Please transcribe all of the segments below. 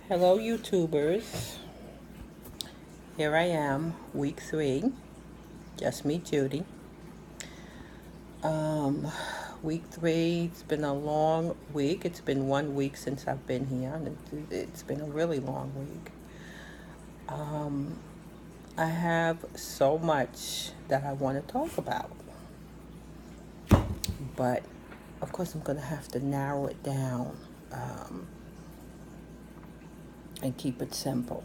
Hello, YouTubers. Here I am, week 3. Just me, Judy. Um, week 3, it's been a long week. It's been 1 week since I've been here, and it's been a really long week. Um, I have so much that I want to talk about, but of course, I'm going to have to narrow it down um, and keep it simple.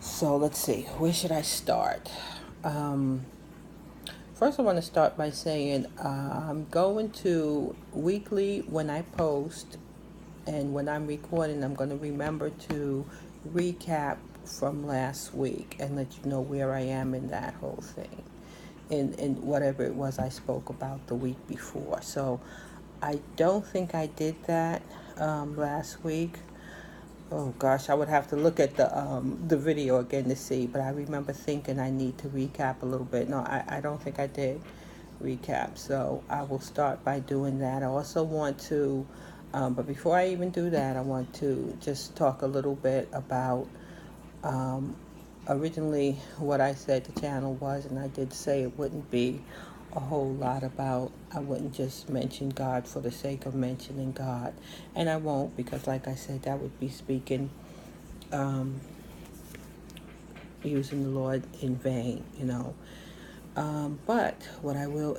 So let's see, where should I start? Um, First, I want to start by saying I'm going to weekly when I post and when I'm recording, I'm going to remember to recap from last week and let you know where I am in that whole thing, in whatever it was I spoke about the week before. So I don't think I did that last week. Oh gosh, I would have to look at the video again to see, but I remember thinking I need to recap a little bit. No, I don't think I did recap, so I will start by doing that. I also want to, but before I even do that, I want to just talk a little bit about um, originally what I said the channel was, and I did say it wouldn't be a whole lot about, I wouldn't just mention God for the sake of mentioning God. And I won't, because like I said, that would be speaking, um, using the Lord in vain, you know. But what I will,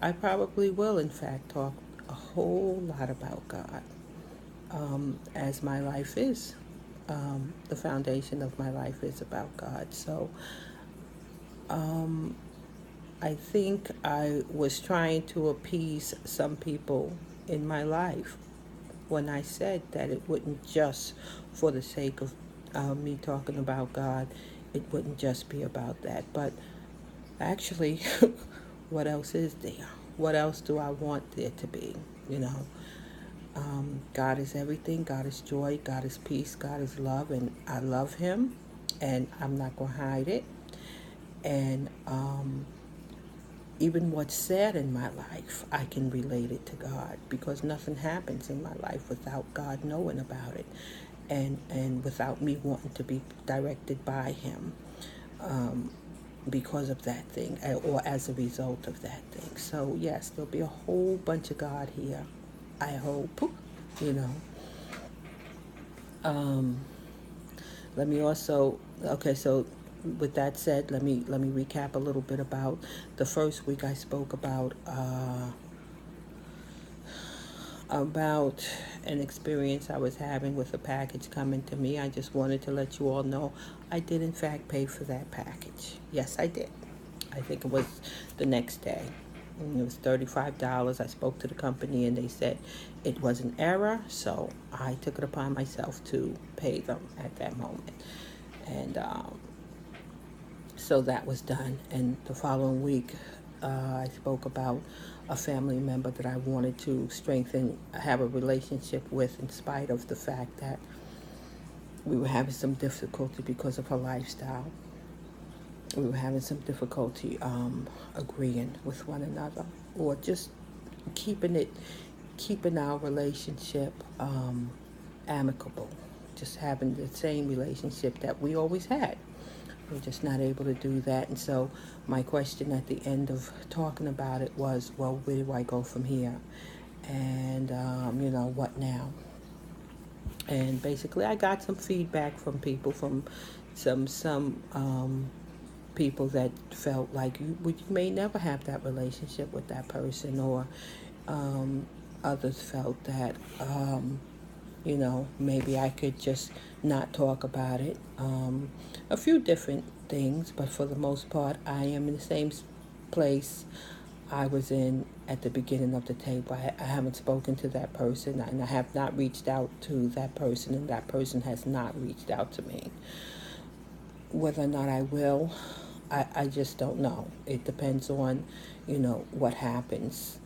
I probably will, in fact, talk a whole lot about God, as my life is. The foundation of my life is about God. So um, I think I was trying to appease some people in my life when I said that it wouldn't just, for the sake of me talking about God, it wouldn't just be about that. But actually, what else is there? What else do I want there to be? You know, God is everything. God is joy. God is peace. God is love. And I love Him. And I'm not going to hide it. And even what's sad in my life, I can relate it to God, because nothing happens in my life without God knowing about it, and without me wanting to be directed by Him, um, because of that thing, or as a result of that thing. So yes, there'll be a whole bunch of God here, I hope, you know. Um, Let me also, okay, so with that said, let me recap a little bit about the first week. I spoke about an experience I was having with a package coming to me. I just wanted to let you all know I did in fact pay for that package. Yes, I did. I think it was the next day. And it was $35. I spoke to the company and they said it was an error, so I took it upon myself to pay them at that moment. And so that was done. And the following week, I spoke about a family member that I wanted to strengthen, have a relationship with, in spite of the fact that we were having some difficulty because of her lifestyle. We were having some difficulty agreeing with one another, or just keeping it, keeping our relationship amicable, just having the same relationship that we always had. We're just not able to do that. And so my question at the end of talking about it was, well, where do I go from here? And, what now? And basically I got some feedback from people, from some people that felt like you may never have that relationship with that person, or um, others felt that, maybe I could just not talk about it. A few different things, but for the most part, I am in the same place I was in at the beginning of the tape. I haven't spoken to that person, and I have not reached out to that person, and that person has not reached out to me. Whether or not I will, I just don't know. It depends on, what happens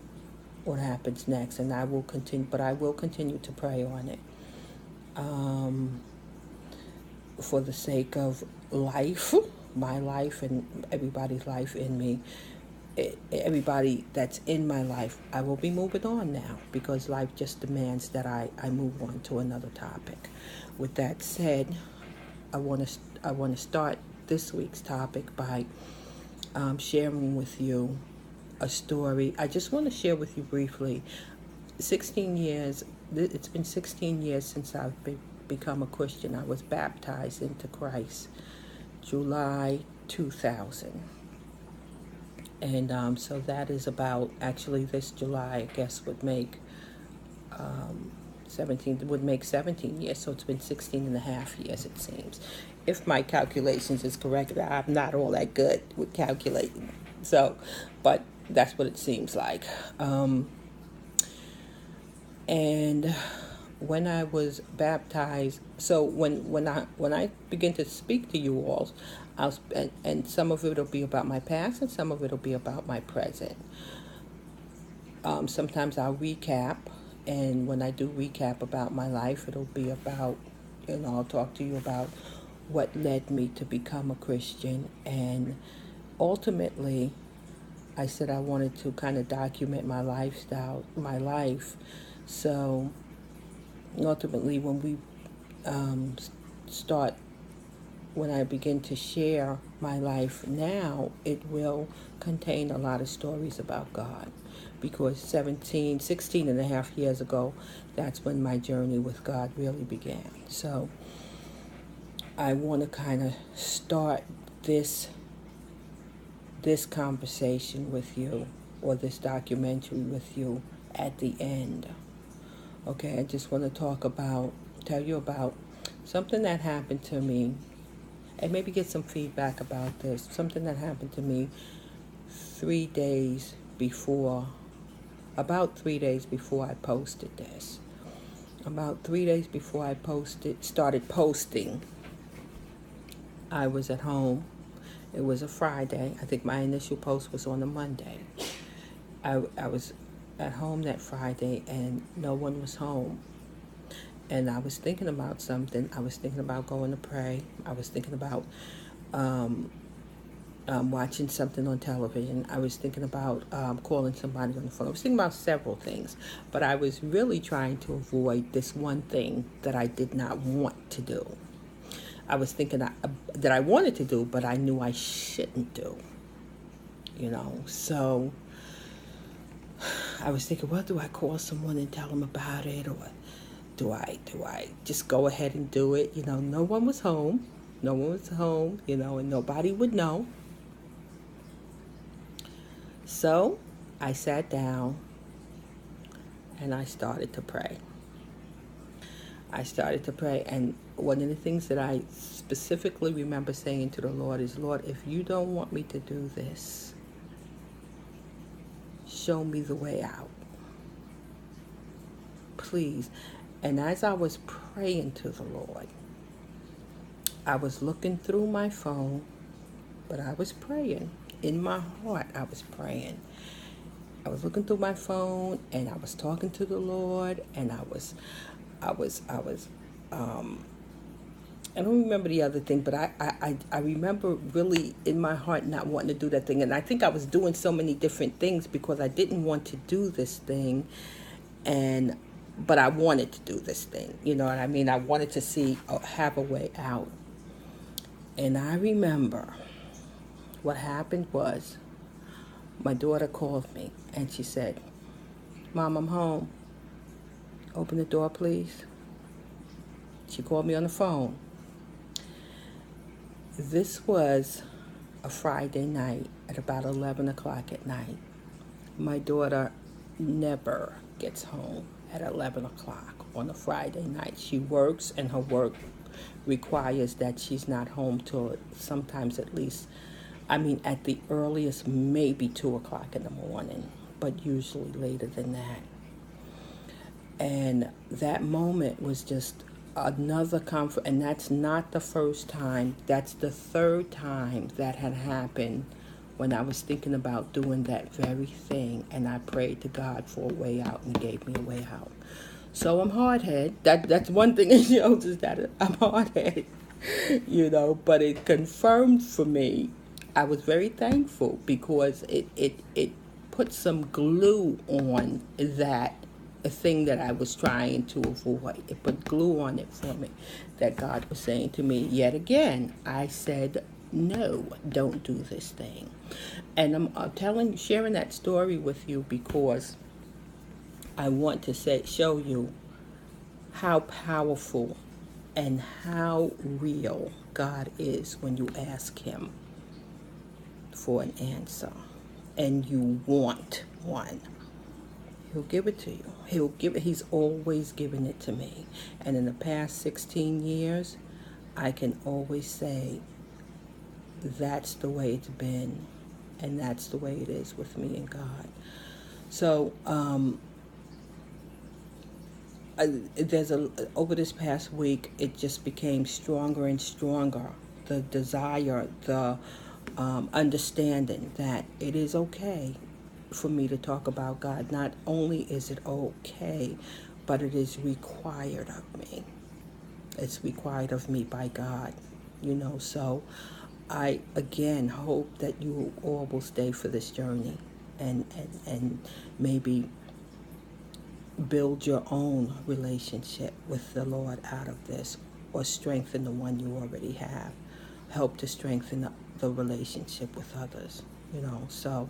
next, and I will continue, but I will continue to pray on it. Um, for the sake of life, my life and everybody's life in me, everybody that's in my life. I will be moving on now because life just demands that I move on to another topic. With that said, I want to start this week's topic by sharing with you a story. I just want to share with you briefly. 16 years. It's been 16 years since I've become a Christian. I was baptized into Christ July 2000. And so that is about, actually this July, I guess, would make 17 years. So it's been 16 and a half years, it seems. If my calculations is correct, I'm not all that good with calculating. So, but that's what it seems like. And when I was baptized, so when I begin to speak to you all, and some of it will be about my past, and some of it will be about my present. Sometimes I'll recap, and when I do recap about my life, it'll be about, I'll talk to you about what led me to become a Christian, and ultimately, I said I wanted to kind of document my lifestyle, my life. So ultimately, when we when I begin to share my life now, it will contain a lot of stories about God. Because 16 and a half years ago, that's when my journey with God really began. So I want to kind of start this conversation with you, or this documentary with you at the end. Okay, I just want to tell you about something that happened to me, and maybe get some feedback about this. Something that happened to me about 3 days before I posted this. About 3 days before I started posting, I was at home. It was a Friday. I think my initial post was on a Monday. I was at home that Friday, and no one was home. And I was thinking about something. I was thinking about going to pray. I was thinking about watching something on television. I was thinking about calling somebody on the phone. I was thinking about several things. But I was really trying to avoid this one thing that I did not want to do. I was thinking that I wanted to do, but I knew I shouldn't do. So I was thinking, well, do I call someone and tell them about it, or do I just go ahead and do it? No one was home. And nobody would know. So I sat down and I started to pray. And one of the things that I specifically remember saying to the Lord is, Lord, if you don't want me to do this, show me the way out. Please. And as I was praying to the Lord, I was looking through my phone, but I was praying. In my heart, I was praying. I was looking through my phone, and I was talking to the Lord, and I don't remember the other thing, but I remember really in my heart not wanting to do that thing. And I think I was doing so many different things because I didn't want to do this thing, but I wanted to do this thing. You know what I mean? I wanted to have a way out. And I remember what happened was my daughter called me and she said, Mom, I'm home. Open the door, please. She called me on the phone. This was a Friday night at about 11 o'clock at night. My daughter never gets home at 11 o'clock on a Friday night. She works, and her work requires that she's not home till sometimes at the earliest, maybe 2 o'clock in the morning, but usually later than that. And that moment was just another comfort, and that's not the first time. That's the third time that had happened when I was thinking about doing that very thing, and I prayed to God for a way out, and He gave me a way out. So I'm hard-headed. That's one thing it shows, is that I'm hard-headed, but it confirmed for me I was very thankful because it put some glue on that thing that I was trying to avoid. It put glue on it for me, that God was saying to me yet again. I said, no, don't do this thing. And I'm sharing that story with you because I want to show you how powerful and how real God is when you ask Him for an answer and you want one. He'll give it to you. He's always given it to me. And in the past 16 years, I can always say that's the way it's been, and that's the way it is with me and God. So, over this past week, it just became stronger and stronger. The desire, the understanding that it is okay for me to talk about God. Not only is it okay, but it is required of me. It's required of me by God, So I again hope that you all will stay for this journey and maybe build your own relationship with the Lord out of this, or strengthen the one you already have. Help to strengthen the relationship with others, So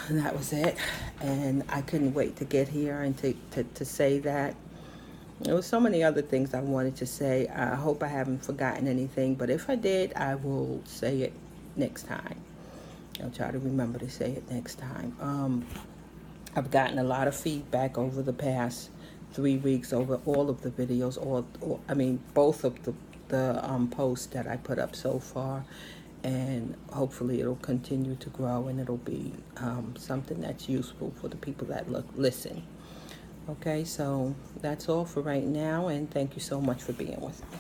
that was it. And I couldn't wait to get here and to say that. There was so many other things I wanted to say. I hope I haven't forgotten anything, but if I did, I will say it next time. I'll try to remember to say it next time. I've gotten a lot of feedback over the past 3 weeks over all of the videos, both of the posts that I put up so far, and hopefully it'll continue to grow and it'll be something that's useful for the people that listen. Okay, so that's all for right now, and thank you so much for being with me.